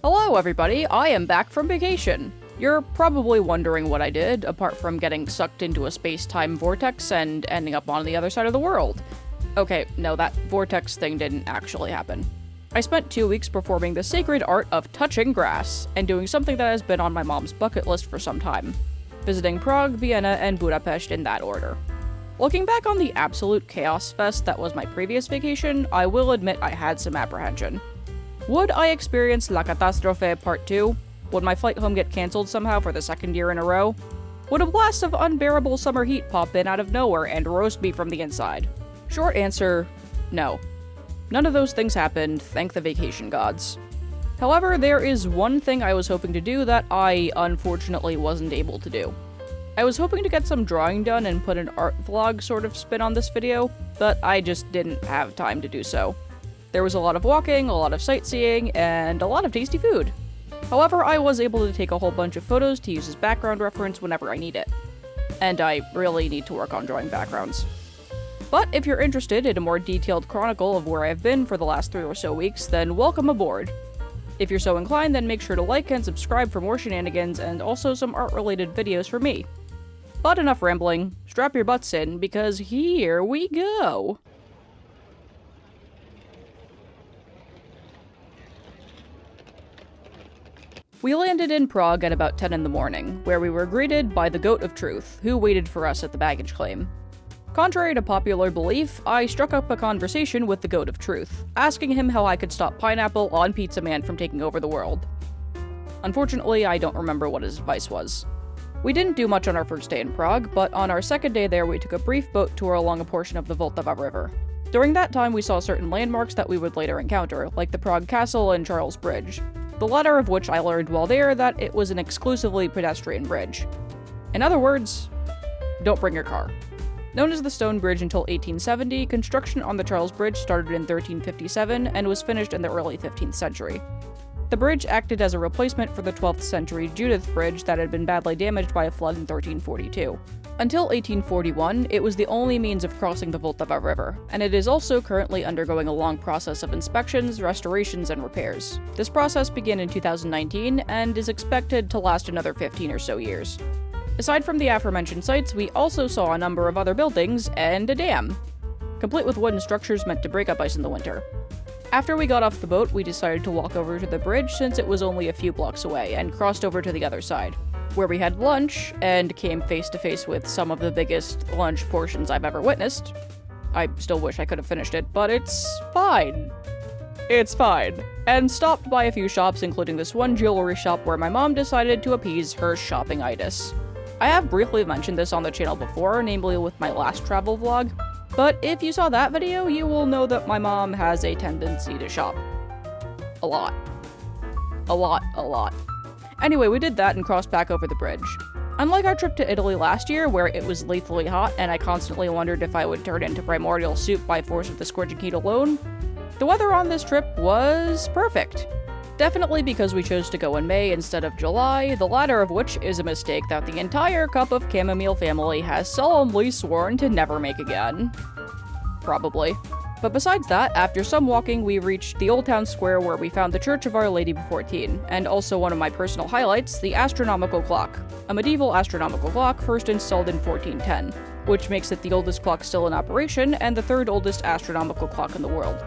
Hello everybody, I am back from vacation. You're probably wondering what I did, apart from getting sucked into a space-time vortex and ending up on the other side of the world. Okay, no, that vortex thing didn't actually happen. I spent 2 weeks performing the sacred art of touching grass, and doing something that has been on my mom's bucket list for some time. Visiting Prague, Vienna, and Budapest in that order. Looking back on the absolute chaos fest that was my previous vacation, I will admit I had some apprehension. Would I experience La Catastrophe Part 2? Would my flight home get cancelled somehow for the second year in a row? Would a blast of unbearable summer heat pop in out of nowhere and roast me from the inside? Short answer, no. None of those things happened, thank the vacation gods. However, there is one thing I was hoping to do that I unfortunately wasn't able to do. I was hoping to get some drawing done and put an art vlog sort of spin on this video, but I just didn't have time to do so. There was a lot of walking, a lot of sightseeing, and a lot of tasty food. However, I was able to take a whole bunch of photos to use as background reference whenever I need it. And I really need to work on drawing backgrounds. But if you're interested in a more detailed chronicle of where I've been for the last 3 or so weeks, then welcome aboard. If you're so inclined, then make sure to like and subscribe for more shenanigans and also some art-related videos from me. But enough rambling, strap your butts in, because here we go! We landed in Prague at about 10 in the morning, where we were greeted by the Goat of Truth, who waited for us at the baggage claim. Contrary to popular belief, I struck up a conversation with the Goat of Truth, asking him how I could stop Pineapple on Pizza Man from taking over the world. Unfortunately, I don't remember what his advice was. We didn't do much on our first day in Prague, but on our second day there we took a brief boat tour along a portion of the Vltava River. During that time we saw certain landmarks that we would later encounter, like the Prague Castle and Charles Bridge. The latter of which I learned while there that it was an exclusively pedestrian bridge. In other words, don't bring your car. Known as the Stone Bridge until 1870, construction on the Charles Bridge started in 1357 and was finished in the early 15th century. The bridge acted as a replacement for the 12th century Judith Bridge that had been badly damaged by a flood in 1342. Until 1841, it was the only means of crossing the Vltava River, and it is also currently undergoing a long process of inspections, restorations, and repairs. This process began in 2019 and is expected to last another 15 or so years. Aside from the aforementioned sites, we also saw a number of other buildings and a dam, complete with wooden structures meant to break up ice in the winter. After we got off the boat, we decided to walk over to the bridge since it was only a few blocks away, and crossed over to the other side, where we had lunch and came face to face with some of the biggest lunch portions I've ever witnessed. I still wish I could have finished it, but it's fine. It's fine. And stopped by a few shops, including this one jewelry shop where my mom decided to appease her shopping-itis. I have briefly mentioned this on the channel before, namely with my last travel vlog, but if you saw that video, you will know that my mom has a tendency to shop. A lot. A lot. Anyway, we did that and crossed back over the bridge. Unlike our trip to Italy last year, where it was lethally hot and I constantly wondered if I would turn into primordial soup by force of the scorching heat alone, the weather on this trip was perfect. Definitely because we chose to go in May instead of July, the latter of which is a mistake that the entire Cup of Chamomile family has solemnly sworn to never make again. Probably. But besides that, after some walking, we reached the Old Town Square where we found the Church of Our Lady Before Teen, and also one of my personal highlights, the astronomical clock, a medieval astronomical clock first installed in 1410, which makes it the oldest clock still in operation and the third oldest astronomical clock in the world.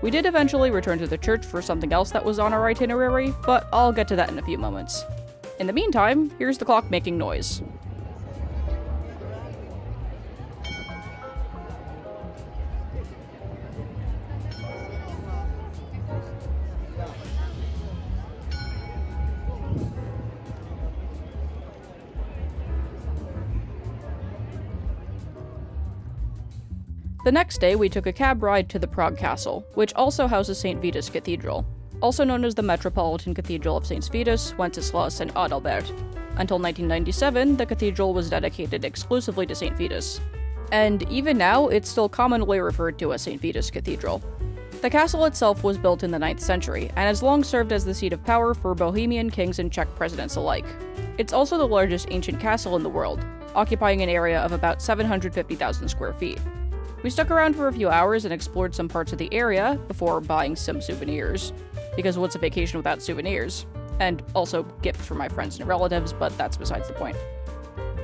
We did eventually return to the church for something else that was on our itinerary, but I'll get to that in a few moments. In the meantime, here's the clock making noise. The next day, we took a cab ride to the Prague Castle, which also houses St. Vitus Cathedral, also known as the Metropolitan Cathedral of St. Vitus, Wenceslas, and Adalbert. Until 1997, the cathedral was dedicated exclusively to St. Vitus. And even now, it's still commonly referred to as St. Vitus Cathedral. The castle itself was built in the 9th century, and has long served as the seat of power for Bohemian kings and Czech presidents alike. It's also the largest ancient castle in the world, occupying an area of about 750,000 square feet. We stuck around for a few hours and explored some parts of the area before buying some souvenirs. because what's a vacation without souvenirs? And also gifts from my friends and relatives, but that's besides the point.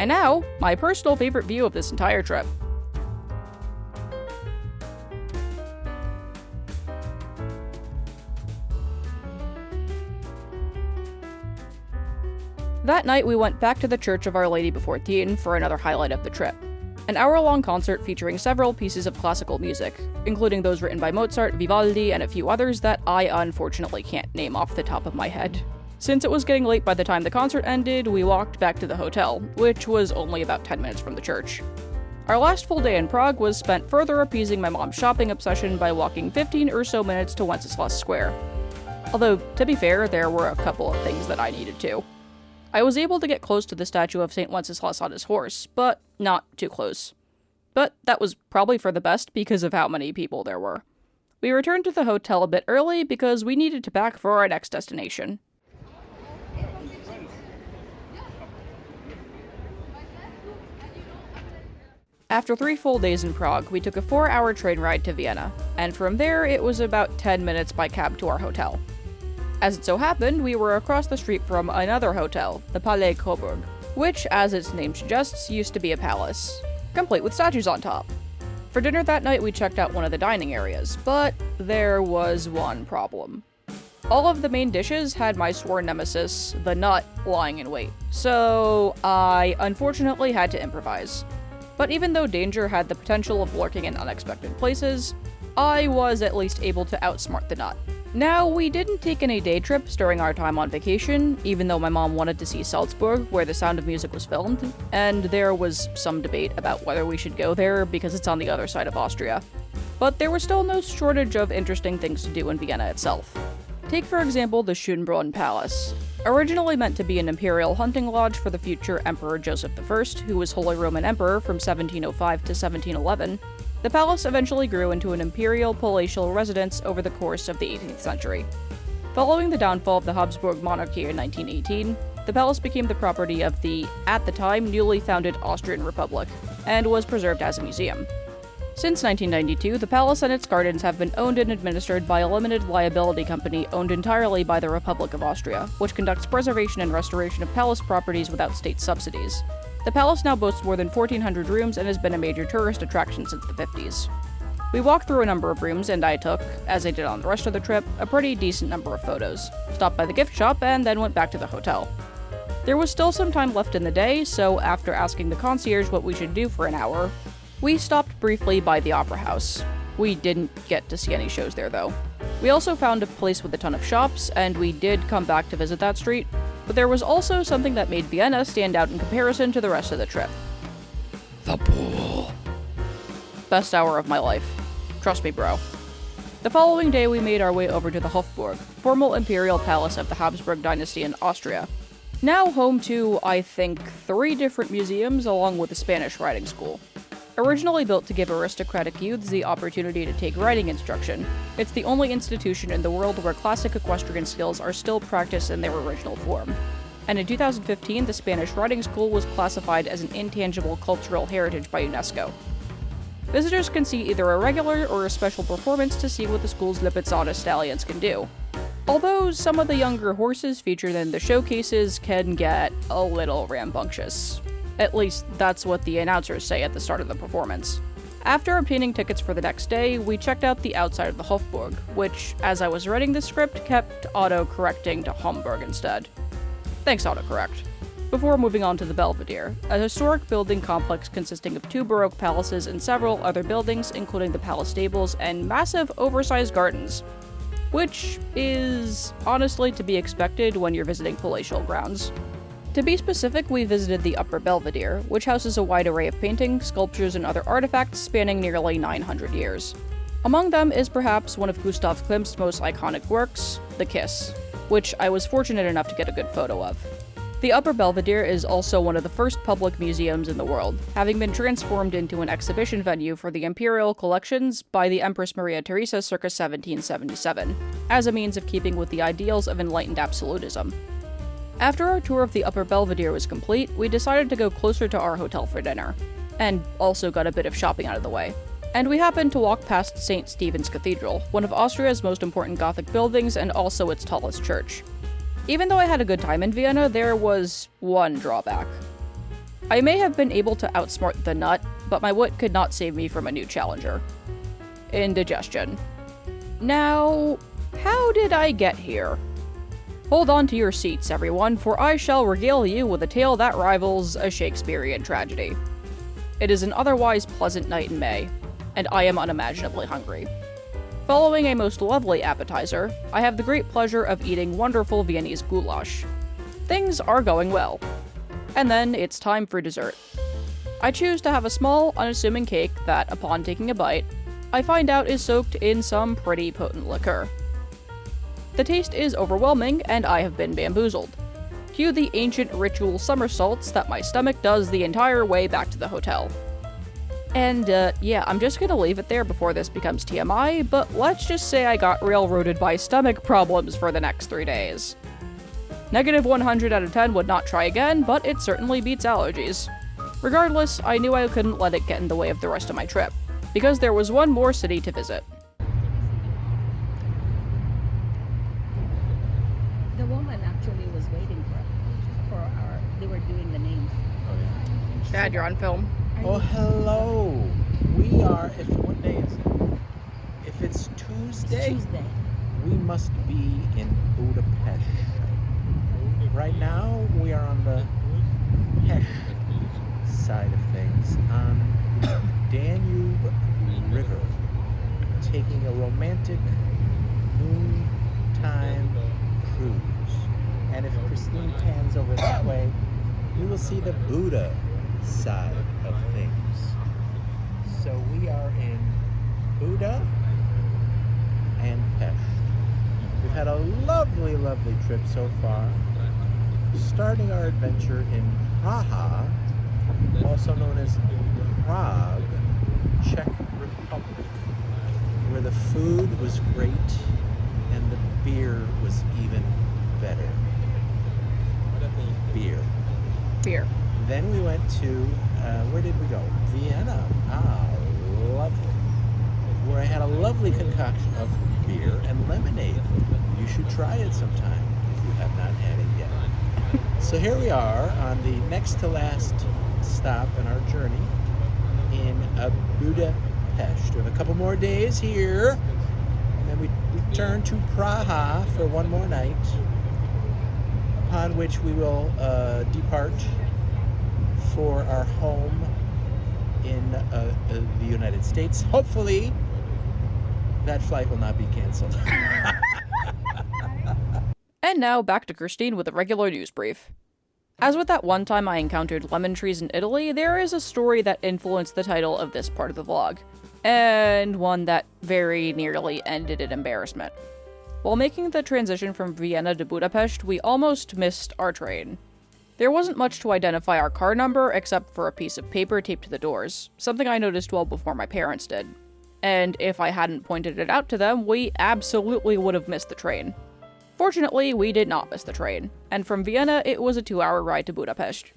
And now, my personal favorite view of this entire trip. That night, we went back to the Church of Our Lady Before Teen for another highlight of the trip. An hour-long concert featuring several pieces of classical music, including those written by Mozart, Vivaldi, and a few others that I unfortunately can't name off the top of my head. Since it was getting late by the time the concert ended, we walked back to the hotel, which was only about 10 minutes from the church. Our last full day in Prague was spent further appeasing my mom's shopping obsession by walking 15 or so minutes to Wenceslas Square. Although, to be fair, there were a couple of things that I needed to. I was able to get close to the statue of St. Wenceslas on his horse, but not too close. But that was probably for the best because of how many people there were. We returned to the hotel a bit early because we needed to pack for our next destination. After 3 full days in Prague, we took a 4-hour train ride to Vienna, and from there it was about 10 minutes by cab to our hotel. As it so happened, we were across the street from another hotel, the Palais Coburg, which, as its name suggests, used to be a palace, complete with statues on top. For dinner that night, we checked out one of the dining areas, but there was one problem. All of the main dishes had my sworn nemesis, the nut, lying in wait, so I unfortunately had to improvise. But even though danger had the potential of lurking in unexpected places, I was at least able to outsmart the nut. Now, we didn't take any day trips during our time on vacation, even though my mom wanted to see Salzburg, where The Sound of Music was filmed, and there was some debate about whether we should go there because it's on the other side of Austria. But there was still no shortage of interesting things to do in Vienna itself. Take, for example, the Schönbrunn Palace. Originally meant to be an imperial hunting lodge for the future Emperor Joseph I, who was Holy Roman Emperor from 1705 to 1711, the palace eventually grew into an imperial palatial residence over the course of the 18th century. Following the downfall of the Habsburg monarchy in 1918, the palace became the property of the, at the time, newly founded Austrian Republic, and was preserved as a museum. Since 1992, the palace and its gardens have been owned and administered by a limited liability company owned entirely by the Republic of Austria, which conducts preservation and restoration of palace properties without state subsidies. The palace now boasts more than 1,400 rooms and has been a major tourist attraction since the 50s. We walked through a number of rooms and I took, as I did on the rest of the trip, a pretty decent number of photos, stopped by the gift shop, and then went back to the hotel. There was still some time left in the day, so after asking the concierge what we should do for an hour, we stopped briefly by the Opera House. We didn't get to see any shows there, though. We also found a place with a ton of shops, and we did come back to visit that street, but there was also something that made Vienna stand out in comparison to the rest of the trip. The pool. Best hour of my life. Trust me, bro. The following day, we made our way over to the Hofburg, formal imperial palace of the Habsburg dynasty in Austria. Now home to, I think, 3 different museums along with a Spanish riding school. Originally built to give aristocratic youths the opportunity to take riding instruction, it's the only institution in the world where classic equestrian skills are still practiced in their original form. And in 2015, the Spanish riding school was classified as an intangible cultural heritage by UNESCO. Visitors can see either a regular or a special performance to see what the school's Lipizzaner stallions can do. Although some of the younger horses featured in the showcases can get a little rambunctious. At least, that's what the announcers say at the start of the performance. After obtaining tickets for the next day, we checked out the outside of the Hofburg, which, as I was writing the script, kept auto-correcting to Homburg instead. Thanks, autocorrect. Before moving on to the Belvedere, a historic building complex consisting of 2 Baroque palaces and several other buildings, including the palace stables and massive, oversized gardens, which is honestly to be expected when you're visiting palatial grounds. To be specific, we visited the Upper Belvedere, which houses a wide array of paintings, sculptures, and other artifacts spanning nearly 900 years. Among them is perhaps one of Gustav Klimt's most iconic works, The Kiss, which I was fortunate enough to get a good photo of. The Upper Belvedere is also one of the first public museums in the world, having been transformed into an exhibition venue for the imperial collections by the Empress Maria Theresa circa 1777, as a means of keeping with the ideals of enlightened absolutism. After our tour of the Upper Belvedere was complete, we decided to go closer to our hotel for dinner, and also got a bit of shopping out of the way. And we happened to walk past St. Stephen's Cathedral, one of Austria's most important Gothic buildings and also its tallest church. Even though I had a good time in Vienna, there was one drawback. I may have been able to outsmart the nut, but my wit could not save me from a new challenger. Indigestion. Now, how did I get here? Hold on to your seats, everyone, for I shall regale you with a tale that rivals a Shakespearean tragedy. It is an otherwise pleasant night in May, and I am unimaginably hungry. Following a most lovely appetizer, I have the great pleasure of eating wonderful Viennese goulash. Things are going well. And then it's time for dessert. I choose to have a small, unassuming cake that, upon taking a bite, I find out is soaked in some pretty potent liqueur. The taste is overwhelming, and I have been bamboozled. Cue the ancient ritual somersaults that my stomach does the entire way back to the hotel. And, yeah, I'm just gonna leave it there before this becomes TMI, but let's just say I got railroaded by stomach problems for the next 3 days. Negative 100 out of 10 would not try again, but it certainly beats allergies. Regardless, I knew I couldn't let it get in the way of the rest of my trip, because there was one more city to visit. The woman actually was waiting for our. They were doing the names. Oh, yeah. Dad, you're on film. Oh, hello. We are, what day is it? If it's Tuesday, Tuesday. we must be in Budapest. Right now, we are on the Pest side of things, on the Danube River, taking a romantic noontime cruise. And if Christine pans over that way, we will see the Buda side of things. So we are in Buda and Pest. We've had a lovely, lovely trip so far. Starting our adventure in Praha, also known as Prague, Czech Republic, where the food was great and the beer was even better. Beer. Then we went to, where did we go? Vienna. Ah, lovely. Where I had a lovely concoction of beer and lemonade. You should try it sometime if you have not had it yet. So here we are on the next to last stop in our journey in Budapest. We have a couple more days here, and then we return to Praha for one more night, upon which we will depart for our home in the United States. Hopefully, that flight will not be canceled. And now, back to Christine with a regular news brief. As with that one time I encountered lemon trees in Italy, there is a story that influenced the title of this part of the vlog, and one that very nearly ended in embarrassment. While making the transition from Vienna to Budapest, we almost missed our train. There wasn't much to identify our car number except for a piece of paper taped to the doors, something I noticed well before my parents did. And if I hadn't pointed it out to them, we absolutely would have missed the train. Fortunately, we did not miss the train, and from Vienna, it was a 2-hour ride to Budapest.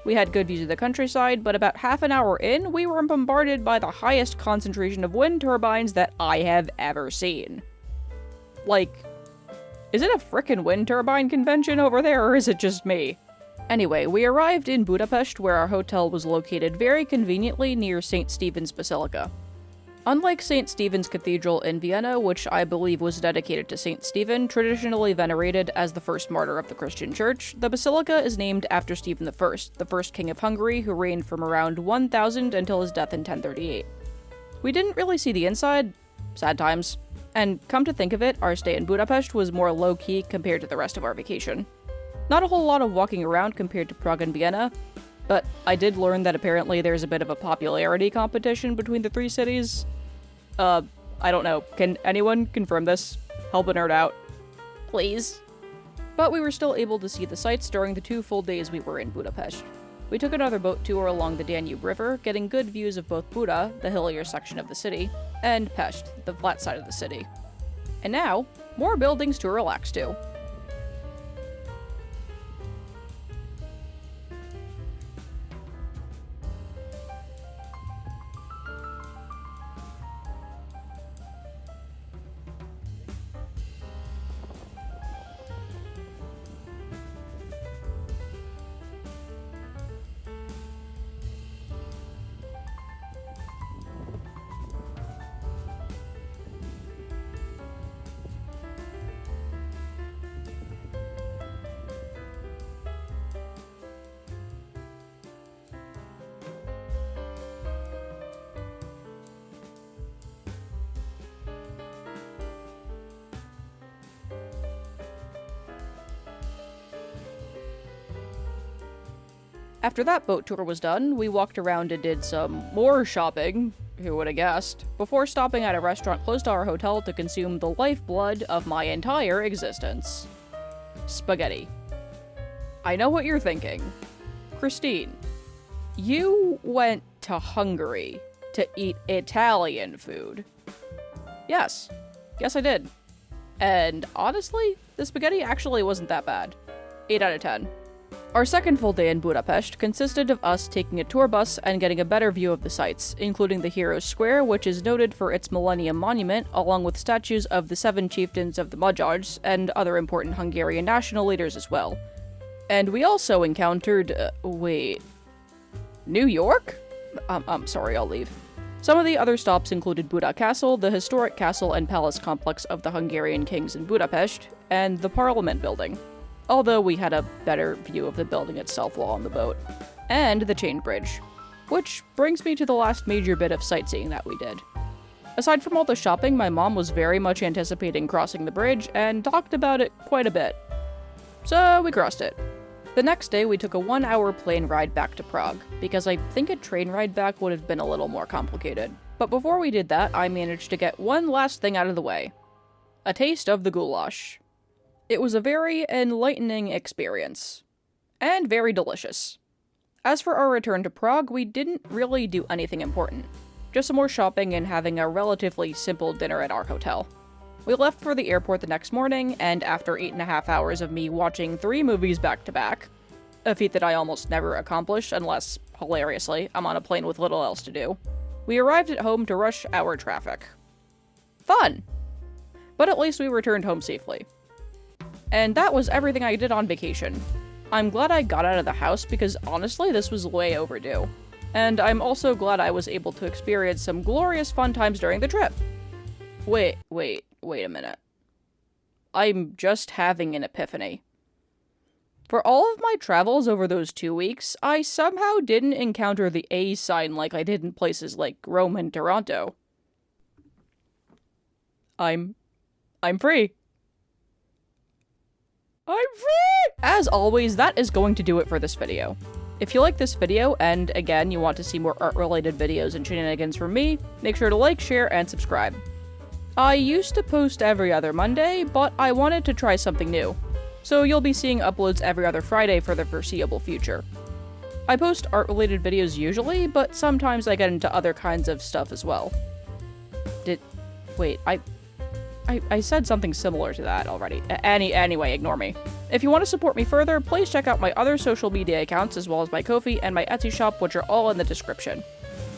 We had good views of the countryside, but about half an hour in, we were bombarded by the highest concentration of wind turbines that I have ever seen. Like, is it a frickin' wind turbine convention over there, or is it just me? Anyway, we arrived in Budapest, where our hotel was located very conveniently near St. Stephen's Basilica. Unlike St. Stephen's Cathedral in Vienna, which I believe was dedicated to St. Stephen, traditionally venerated as the first martyr of the Christian Church, the basilica is named after Stephen I, the first king of Hungary who reigned from around 1000 until his death in 1038. We didn't really see the inside, sad times, and come to think of it, our stay in Budapest was more low-key compared to the rest of our vacation. Not a whole lot of walking around compared to Prague and Vienna, but I did learn that apparently there's a bit of a popularity competition between the three cities. I don't know. Can anyone confirm this? Help a nerd out. Please. But we were still able to see the sights during the 2 full days we were in Budapest. We took another boat tour along the Danube River, getting good views of both Buda, the hillier section of the city, and Pest, the flat side of the city. And now, more buildings to relax to. After that boat tour was done, we walked around and did some more shopping, who would have guessed, before stopping at a restaurant close to our hotel to consume the lifeblood of my entire existence. Spaghetti. I know what you're thinking. Christine, you went to Hungary to eat Italian food. Yes. Yes, I did. And honestly, the spaghetti actually wasn't that bad. 8 out of 10. Our second full day in Budapest consisted of us taking a tour bus and getting a better view of the sights, including the Heroes Square, which is noted for its Millennium Monument, along with statues of the 7 chieftains of the Magyars and other important Hungarian national leaders as well. And we also encountered, New York? I'm sorry, I'll leave. Some of the other stops included Buda Castle, the historic castle and palace complex of the Hungarian kings in Budapest, and the Parliament building. Although we had a better view of the building itself while on the boat. And the chain bridge. Which brings me to the last major bit of sightseeing that we did. Aside from all the shopping, my mom was very much anticipating crossing the bridge and talked about it quite a bit. So we crossed it. The next day we took a 1-hour plane ride back to Prague, because I think a train ride back would have been a little more complicated. But before we did that, I managed to get one last thing out of the way. A taste of the goulash. It was a very enlightening experience. And very delicious. As for our return to Prague, we didn't really do anything important. Just some more shopping and having a relatively simple dinner at our hotel. We left for the airport the next morning, and after 8.5 hours of me watching 3 movies back to back, a feat that I almost never accomplish unless, hilariously, I'm on a plane with little else to do, we arrived at home to rush hour traffic. Fun! But at least we returned home safely. And that was everything I did on vacation. I'm glad I got out of the house because honestly, this was way overdue. And I'm also glad I was able to experience some glorious fun times during the trip. Wait a minute. I'm just having an epiphany. For all of my travels over those 2 weeks, I somehow didn't encounter the A sign like I did in places like Rome and Toronto. I'm free. I'm free! As always, that is going to do it for this video. If you like this video, and again, you want to see more art-related videos and shenanigans from me, make sure to like, share, and subscribe. I used to post every other Monday, but I wanted to try something new. So you'll be seeing uploads every other Friday for the foreseeable future. I post art-related videos usually, but sometimes I get into other kinds of stuff as well. I said something similar to that already. Anyway, ignore me. If you want to support me further, please check out my other social media accounts as well as my Ko-fi and my Etsy shop, which are all in the description.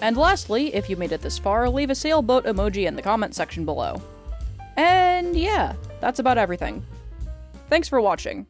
And lastly, if you made it this far, leave a sailboat emoji in the comment section below. And yeah, that's about everything. Thanks for watching.